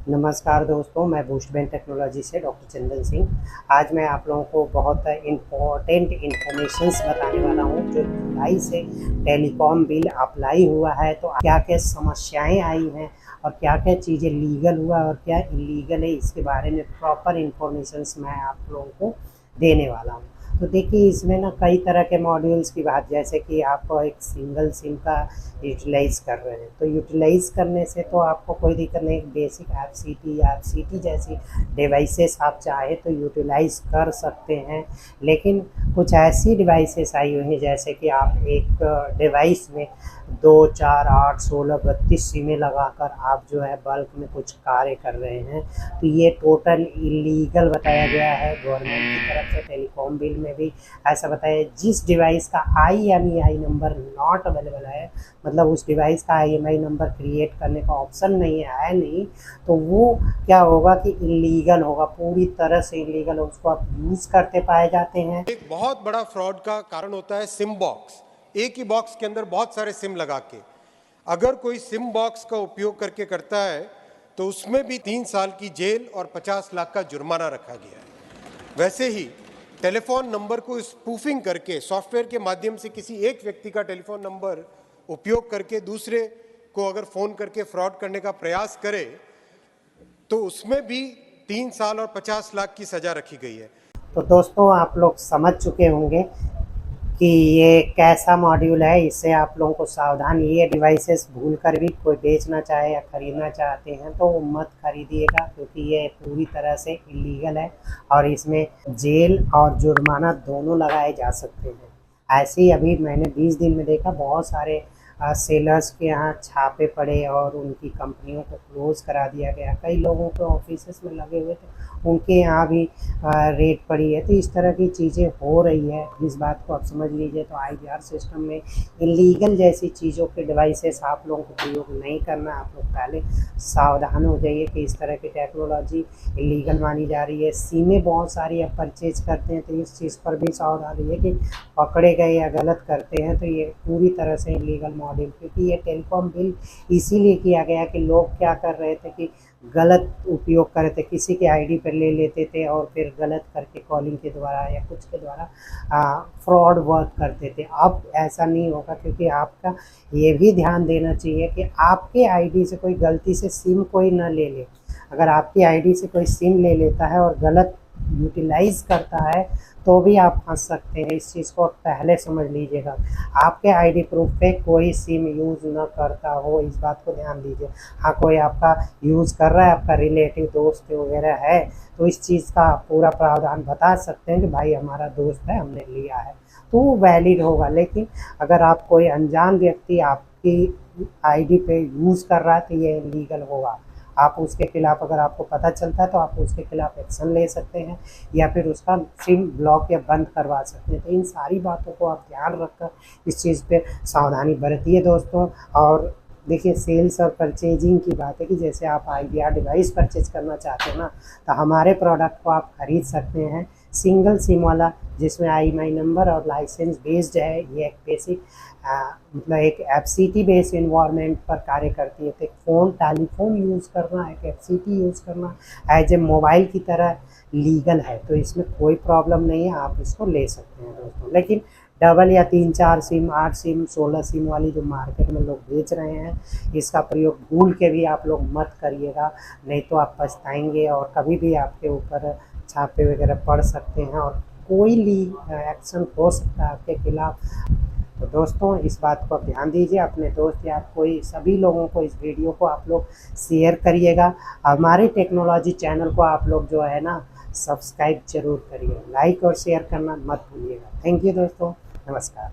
नमस्कार दोस्तों, मैं बूस्टबैंड टेक्नोलॉजी से डॉक्टर चंदन सिंह। आज मैं आप लोगों को बहुत इम्पोर्टेंट इन्फॉर्मेशंस बताने वाला हूं। जो जुलाई से टेलीकॉम बिल अप्लाई हुआ है तो क्या क्या समस्याएं आई हैं और क्या क्या चीज़ें लीगल हुआ और क्या इलीगल है, इसके बारे में प्रॉपर इन्फॉर्मेशंस मैं आप लोगों को देने वाला हूँ। तो देखिए, इसमें ना कई तरह के मॉड्यूल्स की बात, जैसे कि आप एक सिंगल सिम का यूटिलाइज़ कर रहे हैं तो यूटिलाइज़ करने से तो आपको कोई दिक्कत नहीं। बेसिक एफ सी टी जैसी डिवाइसेस आप चाहे तो यूटिलाइज़ कर सकते हैं। लेकिन कुछ ऐसी डिवाइसेस आई हुई हैं, जैसे कि आप एक डिवाइस में 2, 4, 8, 16, 32 सिमें लगाकर आप जो है बल्क में कुछ कार्य कर रहे हैं, तो ये टोटल इलीगल बताया गया है गवर्नमेंट की तरफ से। टेलीकॉम बिल में भी ऐसा बताया, जिस डिवाइस का IMEI नंबर नॉट अवेलेबल है, मतलब उस डिवाइस का IMEI नंबर क्रिएट करने का ऑप्शन नहीं है नहीं, तो वो क्या होगा कि इलीगल होगा, पूरी तरह से इलीगल। उसको आप यूज़ करते पाए जाते हैं। एक बहुत बड़ा फ्रॉड का कारण होता है सिम बॉक्स। एक ही बॉक्स के अंदर बहुत सारे सिम लगा के, अगर कोई सिम बॉक्स का उपयोग करके करता है तो उसमें भी 3 साल की जेल और 50 लाख का जुर्माना रखा गया है। वैसे ही टेलीफोन नंबर को स्पूफिंग करके सॉफ्टवेयर के माध्यम से किसी एक व्यक्ति का टेलीफोन नंबर उपयोग करके दूसरे को अगर फोन करके फ्रॉड करने का प्रयास करे तो उसमें भी 3 साल और 50 लाख की सजा रखी गई है। तो दोस्तों, आप लोग समझ चुके होंगे कि ये कैसा मॉड्यूल है। इससे आप लोगों को सावधान, ये डिवाइसेस भूल कर भी कोई बेचना चाहे या ख़रीदना चाहते हैं तो मत खरीदिएगा, क्योंकि ये पूरी तरह से इलीगल है और इसमें जेल और जुर्माना दोनों लगाए जा सकते हैं। ऐसे ही अभी मैंने 20 दिन में देखा, बहुत सारे सेलर्स के यहाँ छापे पड़े और उनकी कंपनियों को क्लोज करा दिया गया। कई लोगों के ऑफिस में लगे हुए थे, उनके यहाँ भी रेड पड़ी है। तो इस तरह की चीज़ें हो रही है, इस बात को आप समझ लीजिए। तो IVR सिस्टम में इलीगल जैसी चीज़ों के डिवाइसेस आप लोगों को प्रयोग नहीं करना। आप लोग पहले सावधान हो जाइए कि इस तरह की टेक्नोलॉजी इलीगल मानी जा रही है। सिमें बहुत सारी आप परचेज करते हैं तो इस चीज़ पर भी सावधान रहिए कि पकड़े गए या गलत करते हैं तो ये पूरी तरह से इलीगल मॉडल। क्योंकि ये टेलीकॉम बिल इसीलिए किया गया कि लोग क्या कर रहे थे कि गलत उपयोग कर रहे थे, किसी के ID पर ले लेते थे और फिर गलत करके कॉलिंग के द्वारा या कुछ के द्वारा फ्रॉड वर्क करते थे। अब ऐसा नहीं होगा, क्योंकि आपका ये भी ध्यान देना चाहिए कि आपके ID से कोई गलती से सिम कोई ना ले ले। अगर आपकी ID से कोई सिम ले लेता है और गलत यूटिलाइज़ करता है तो भी आप फंस सकते हैं। इस चीज़ को पहले समझ लीजिएगा। आपके ID प्रूफ पे कोई सिम यूज़ ना करता हो, इस बात को ध्यान दीजिए। हाँ, कोई आपका यूज़ कर रहा है, आपका रिलेटिव दोस्त वगैरह है, तो इस चीज़ का पूरा प्रावधान बता सकते हैं कि भाई हमारा दोस्त है, हमने लिया है, तो वो वैलिड होगा। लेकिन अगर आप कोई अनजान व्यक्ति आपकी ID पे यूज़ कर रहा है तो ये इलीगल होगा। आप उसके खिलाफ, अगर आपको पता चलता है तो आप उसके खिलाफ एक्शन ले सकते हैं या फिर उसका सिम ब्लॉक या बंद करवा सकते हैं। तो इन सारी बातों को आप ध्यान रखकर इस चीज़ पे सावधानी बरतिए दोस्तों। और देखिए, सेल्स और परचेजिंग की बात है कि जैसे आप IVR डिवाइस परचेज करना चाहते हैं ना, तो हमारे प्रोडक्ट को आप खरीद सकते हैं सिंगल सिम वाला, जिसमें IMEI नंबर और लाइसेंस बेस्ड है। ये एक बेसिक मतलब एक FCT बेस्ड इन्वायरमेंट पर कार्य करती है। तो फ़ोन टेलीफोन यूज़ करना, एक FCT यूज़ करना एज ए मोबाइल की तरह लीगल है, तो इसमें कोई प्रॉब्लम नहीं है, आप इसको ले सकते हैं दोस्तों। लेकिन डबल या 3, 4 सिम, 8 सिम, 16 सिम वाली जो मार्केट में लोग बेच रहे हैं, इसका प्रयोग भूल के भी आप लोग मत करिएगा, नहीं तो आप पछताएंगे और कभी भी आपके ऊपर छापे वगैरह पड़ सकते हैं और कोई एक्शन हो सकता है आपके खिलाफ। तो दोस्तों, इस बात को आप ध्यान दीजिए। अपने दोस्त यार कोई सभी लोगों को इस वीडियो को आप लोग शेयर करिएगा। हमारे टेक्नोलॉजी चैनल को आप लोग जो है ना सब्सक्राइब जरूर करिए, लाइक और शेयर करना मत भूलिएगा। थैंक यू दोस्तों, नमस्कार।